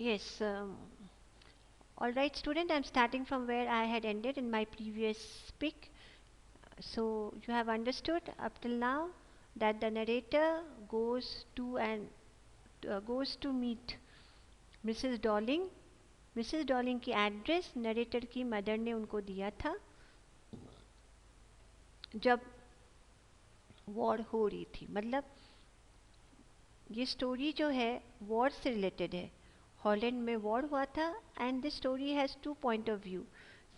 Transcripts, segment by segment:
Yes. All right, student. I'm starting from where I had ended in my previous speak. So you have understood up till now that the narrator goes to meet Mrs. Darling. Mrs. Darling की address narrator की mother ने उनको दिया था जब war हो रही थी. मतलब ये स्टोरी जो है वॉर से रिलेटेड है. हॉलैंड में वॉर हुआ था and this story has two point of view.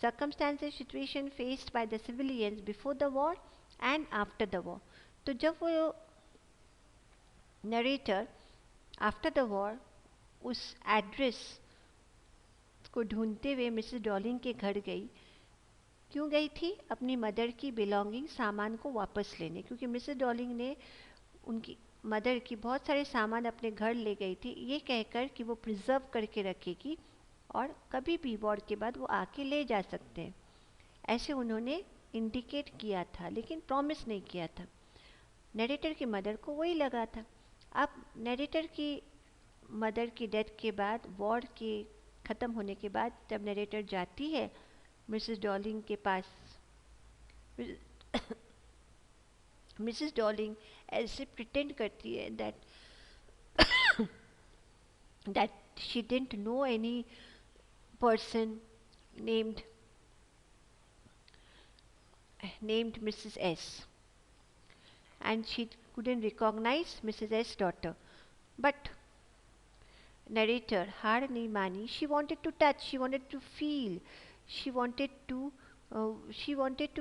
circumstances situation faced by the civilians before the war and after the war. तो जब वो नरेटर आफ्टर द वॉर उस एड्रेस को ढूंढते हुए मिसेस डॉलिंग के घर गई. क्यों गई थी? अपनी मदर की बिलोंगिंग सामान को वापस लेने. क्योंकि मिसेस डॉलिंग ने उनकी मदर की बहुत सारे सामान अपने घर ले गई थी ये कहकर कि वो प्रिजर्व करके रखेगी और कभी भी वॉर के बाद वो आके ले जा सकते हैं. ऐसे उन्होंने इंडिकेट किया था लेकिन प्रॉमिस नहीं किया था. नरेटर की मदर को वही लगा था. अब नरेटर की मदर की डेथ के बाद वॉर के ख़त्म होने के बाद जब नरेटर जाती है मिसेस डॉलिंग के पास मिसेस डॉलिंग ऐसे प्रिटेंड करती है that she didn't know any person named Mrs. S and she couldn't recognize Mrs. S daughter. But narrator हार नहीं मानी. She wanted to touch, she wanted to feel, she wanted to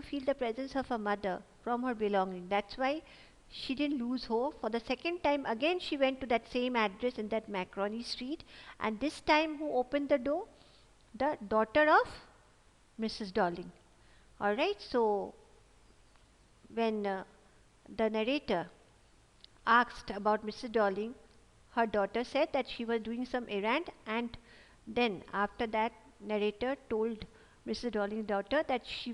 feel the presence of her mother from her belonging. That's why she didn't lose hope. For the second time again she went to that same address in that Macaroni Street, and this time who opened the door? The daughter of Mrs. Darling. Alright, so when the narrator asked about Mrs. Darling, her daughter said that she was doing some errand, and then after that narrator told Mrs. Darling's daughter that she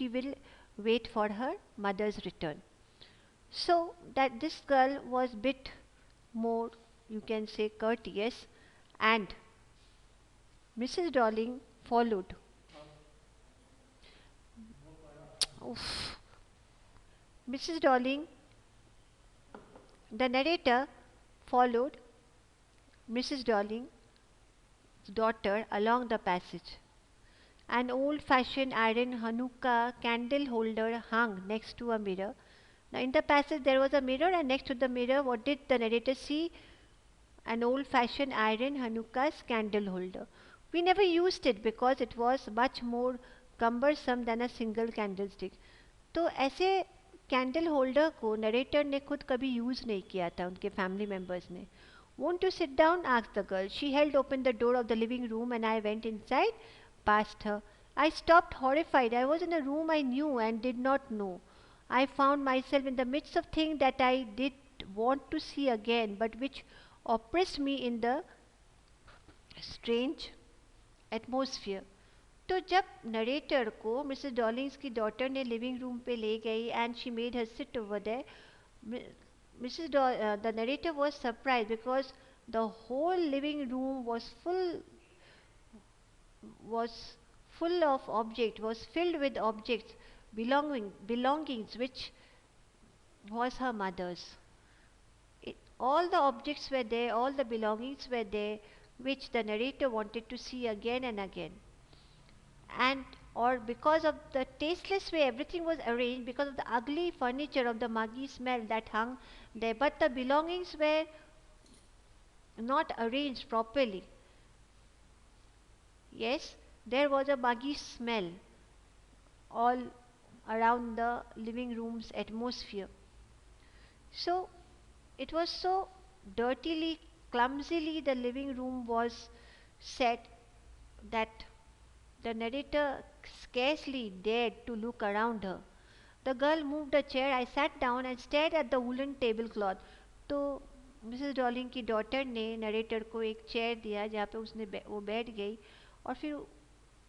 will wait for her mother's return. So that this girl was bit more, you can say, courteous, and Mrs. Darling followed. Oof. Mrs. Darling, the narrator followed Mrs. Darling's daughter along the passage. An old-fashioned iron Hanukkah candle holder hung next to a mirror. Now in the passage there was a mirror, and next to the mirror what did the narrator see? An old-fashioned iron Hanukkah's candle holder. We never used it because it was much more cumbersome than a single candlestick. तो ऐसे candle holder को narrator ने खुद कभी use नहीं किया था. उनके फैमिली मेम्बर्स ने. Won't you sit down? asked the girl. She held open the door of the living room and I went inside past her. I stopped horrified. I was in a room I knew and did not know. I found myself in the midst of things that I did want to see again, but which oppressed me in the strange atmosphere. तो जब narrator को Mrs Dorling's की daughter ने living room पे ले गई and she made her sit over there, the narrator was surprised because the whole living room was full of objects, was filled with objects belongings which was her mother's. All the objects were there, all the belongings were there, which the narrator wanted to see again and again. And or because of the tasteless way everything was arranged, because of the ugly furniture of the muggy smell that hung there, but the belongings were not arranged properly. Yes, there was a muggy smell all around the living room's atmosphere. So it was so dirtily, clumsily the living room was set that the narrator scarcely dared to look around her. The girl moved a chair. I sat down and stared at the woolen tablecloth. तो Mrs Dorling की daughter ने narrator को एक chair दिया जहाँ पे वो बैठ गई और फिर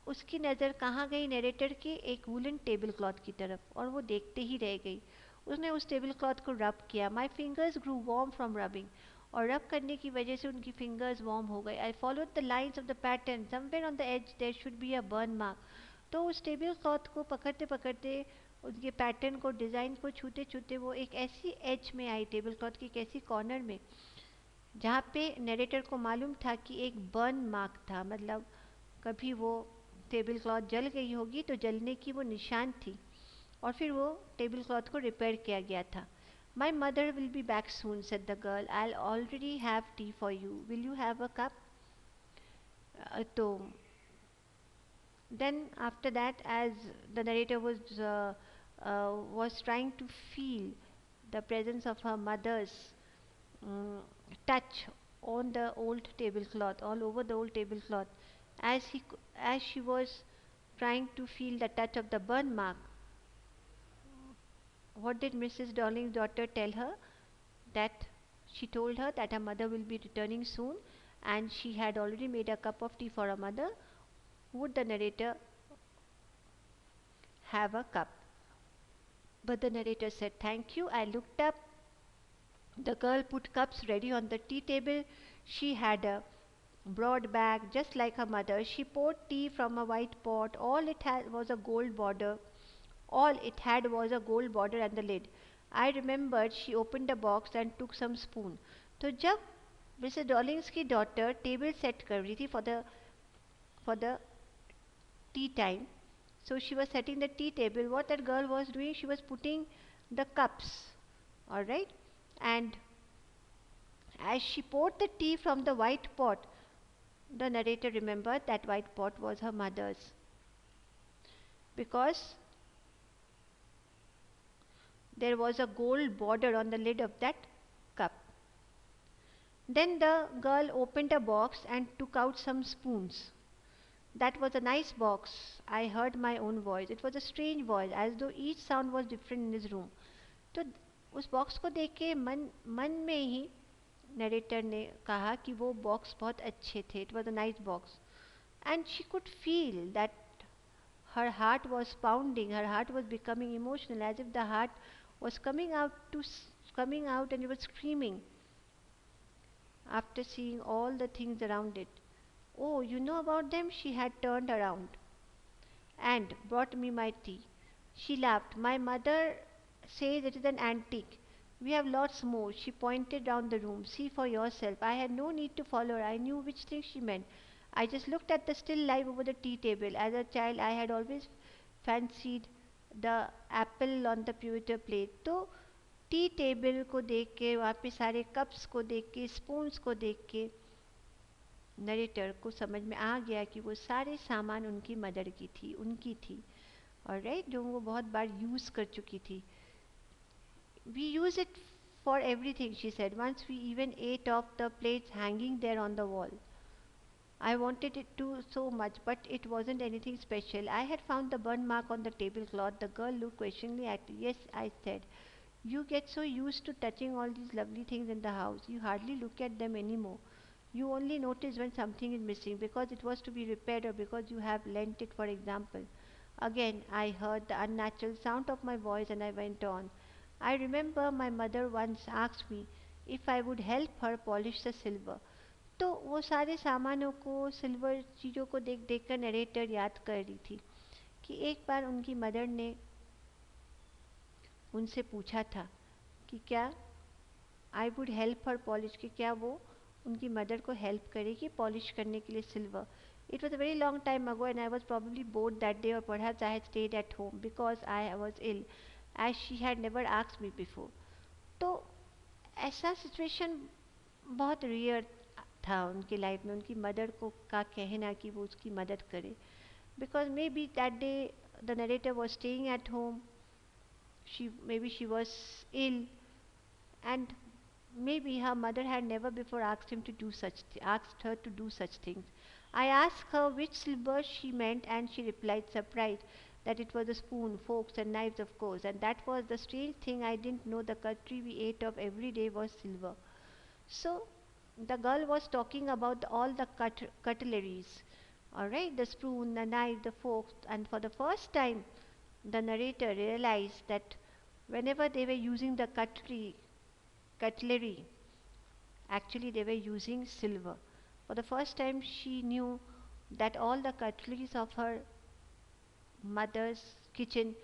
उसकी नज़र कहाँ गई नरेटर की? एक वुलन टेबल क्लॉथ की तरफ, और वो देखते ही रह गई. उसने उस टेबल क्लॉथ को रब किया. My fingers grew warm from rubbing. और रब करने की वजह से उनकी फिंगर्स वार्म हो गए. I followed the lines of the pattern. Somewhere on the edge there should be a burn mark. तो उस टेबल क्लॉथ को पकड़ते पकड़ते, उनके पैटर्न को, डिज़ाइन को छूते छूते वो एक ऐसी एज में आई, टेबल क्लॉथ की एक ऐसी कॉर्नर में, जहाँ पे नरेटर को मालूम था कि एक बर्न मार्क था. मतलब कभी वो टेबल क्लॉथ जल गई होगी तो जलने की वो निशान थी, और फिर वो टेबल क्लॉथ को रिपेयर किया गया था. My mother will be back soon, said the girl. I already have T for you. Will you have a cup? तो then after that, as the narrator was trying to feel the presence of her mother's um, touch on the old tablecloth, all over the old tablecloth, as she was trying to feel the touch of the burn mark, what did Mrs. Darling's daughter tell her? That she told her that her mother will be returning soon, and she had already made a cup of tea for her mother. Would the narrator have a cup? But the narrator said, "Thank you." I looked up. The girl put cups ready on the tea table. She had a broad bag, just like her mother. She poured tea from a white pot. All it had was a gold border. All it had was a gold border and the lid. I remembered she opened a box and took some spoon. तो जब Mrs Dorling's की daughter table set कर रही थी for the tea time, so she was setting the tea table. What that girl was doing, she was putting the cups, all right, and as she poured the tea from the white pot, the narrator remembered that white pot was her mother's, because there was a gold border on the lid of that cup. Then the girl opened a box and took out some spoons. That was a nice box. I heard my own voice. It was a strange voice, as though each sound was different in his room. तो उस box को देख के मन मन में ही narrator ने कहा कि वो बॉक्स बहुत अच्छे थे. It was a nice box, and she could feel that her heart was pounding, her heart was becoming emotional, as if the heart was coming out and it was screaming after seeing all the things around it. Oh, you know about them? She had turned around and brought me my tea. She laughed. My mother says it is an antique. We have lots more. She pointed round the room. See for yourself. I had no need to follow her. I knew which thing she meant. I just looked at the still life over the tea table. As a child, I had always fancied the apple on the pewter plate. तो tea table को देख के, वहाँ पे सारे cups को देख के, स्पून्स को देख के, नरेटर को समझ में आ गया कि वो सारे सामान उनकी मदर की थी, उनकी थी, और राइट, जो वो बहुत बार यूज़ कर चुकी थी. We use it for everything, she said. Once we even ate off the plates hanging there on the wall. I wanted it to so much, but it wasn't anything special. I had found the burn mark on the tablecloth. The girl looked questioningly at me. Yes, I said. You get so used to touching all these lovely things in the house, you hardly look at them anymore. You only notice when something is missing, because it was to be repaired or because you have lent it, for example. Again, I heard the unnatural sound of my voice and I went on. I remember my mother once asked me if I would help her polish the silver. तो वो सारे सामानों को, silver चीज़ों को देख देख कर नरेटर याद कर रही थी कि एक बार उनकी मदर ने उनसे पूछा था कि क्या I would help her polish, कि क्या वो उनकी मदर को हेल्प करेगी पॉलिश करने के लिए silver. It was a very long time ago and I was probably bored that day, or perhaps I had stayed at home because I was ill, as she had never asked me before. तो ऐसा situation बहुत rare था उनकी life में, उनकी mother को का कहना कि वो उसकी मदद करे, because may be that day the narrator was staying at home, she was ill, and maybe her mother had never before asked her to do such things. I asked her which silver she meant, and she replied, surprised, that it was a spoon, forks, and knives, of course. And that was the strange thing. I didn't know the cutlery we ate of every day was silver. So the girl was talking about all the cutleries, all right, the spoon, the knife, the forks, and for the first time, the narrator realized that whenever they were using the cutlery, Actually, they were using silver. For the first time, she knew that all the cutleries of her mother's kitchen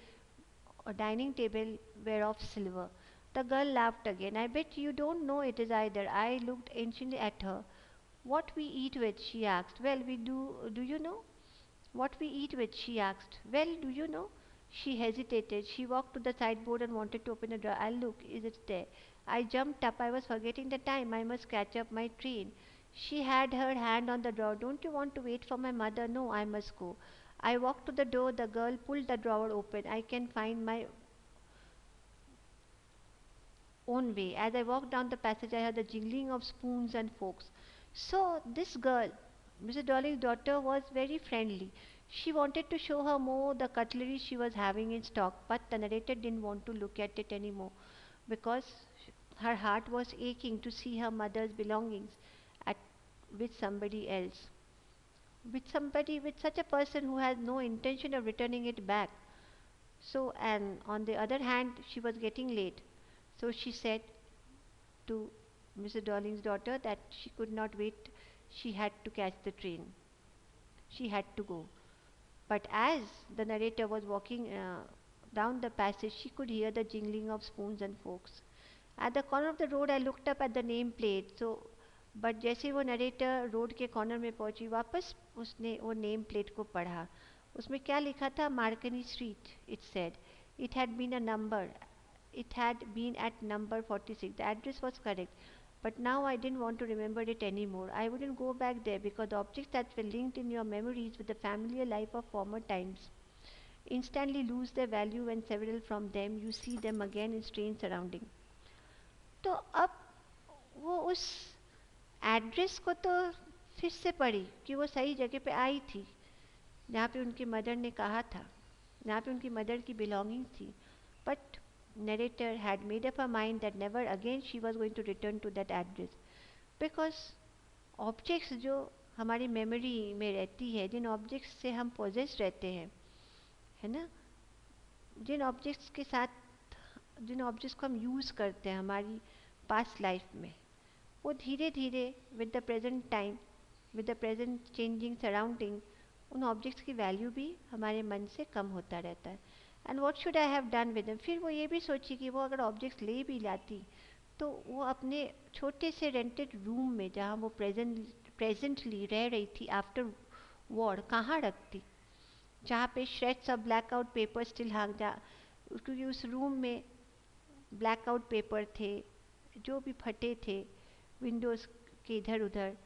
or dining table were of silver. The girl laughed again. I bet you don't know it is either. I looked anciently at her. What we eat with? She asked. Well, we do. Do you know? What we eat with? She asked. Well, do you know? She hesitated. She walked to the sideboard and wanted to open the door. I'll look. Is it there? I jumped up. I was forgetting the time. I must catch up my train. She had her hand on the drawer. Don't you want to wait for my mother? No, I must go. I walked to the door. The girl pulled the drawer open. I can find my own way. As I walked down the passage, I heard the jingling of spoons and forks. So, this girl, Mrs. Dolly's daughter, was very friendly. She wanted to show her more the cutlery she was having in stock, but the narrator didn't want to look at it anymore because her heart was aching to see her mother's belongings at, with somebody else, with somebody, with such a person who has no intention of returning it back. So, and on the other hand, she was getting late. So she said to Mr. Darling's daughter that she could not wait. She had to catch the train. She had to go. But as the narrator was walking down the passage, she could hear the jingling of spoons and forks. At the corner of the road, I looked up at the name plate. So, but जैसे वो narrator road के corner में पहुंची वापस उसने वो name plate को पढ़ा. उसमें क्या लिखा था? Marconi Street. It said it had been a number. It had been at number 46. The address was correct. But now I didn't want to remember it anymore. I wouldn't go back there because the objects that were linked in your memories with the familiar life of former times instantly lose their value when several from them you see them again in strange surroundings. तो अब वो उस address को तो फिर से पढ़ी कि वो सही जगह पे आई थी जहाँ पे उनकी मदर ने कहा था, जहाँ पे उनकी मदर की बिलोंगिंग थी. But narrator had made up her mind that never again she was going to return to that address because objects जो हमारी मेमोरी में रहती है, जिन ऑब्जेक्ट्स से हम पोजेस रहते हैं, है ना, जिन ऑब्जेक्ट्स के साथ, जिन ऑब्जेक्ट्स को हम यूज़ करते हैं हमारी पास्ट लाइफ में, वो धीरे धीरे with the present time, with the present changing surrounding, उन ऑब्जेक्ट्स की वैल्यू भी हमारे मन से कम होता रहता है. And what should I have done with them. फिर वो ये भी सोची कि वो अगर ऑब्जेक्ट्स ले भी लाती तो वो अपने छोटे से रेंटेड रूम में जहाँ वो प्रेजेंटली रह रही थी आफ्टर वॉर कहाँ रखती, जहाँ पे shreds of blackout paper still Hong जा, क्योंकि उस रूम में ब्लैकआउट पेपर थे जो भी फटे थे विंडोज़ के इधर उधर.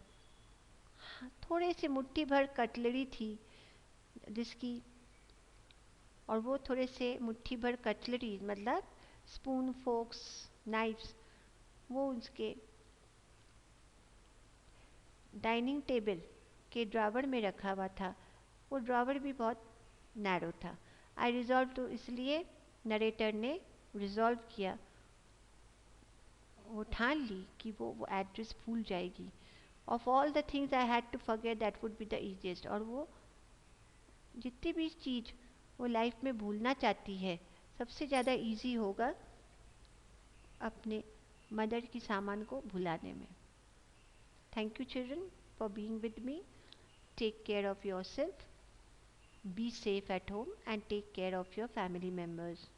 थोड़े से मुट्ठी भर कटलरी थी जिसकी, और वो थोड़े से मुट्ठी भर कटलरी मतलब स्पून फोक्स नाइफ्स वो उसके डाइनिंग टेबल के ड्रावर में रखा हुआ था. वो ड्रावर भी बहुत नैरो था. आई रिजॉल्व टू, इसलिए नरेटर ने रिजॉल्व किया, वो ठान ली कि वो एड्रेस भूल जाएगी. Of all the things I had to forget that would be the easiest. और वो जितनी भी चीज़ वो लाइफ में भूलना चाहती है, सबसे ज़्यादा इजी होगा अपने मदर की सामान को भुलाने में. Thank you children for being with me. Take care of yourself, be safe at home and take care of your family members.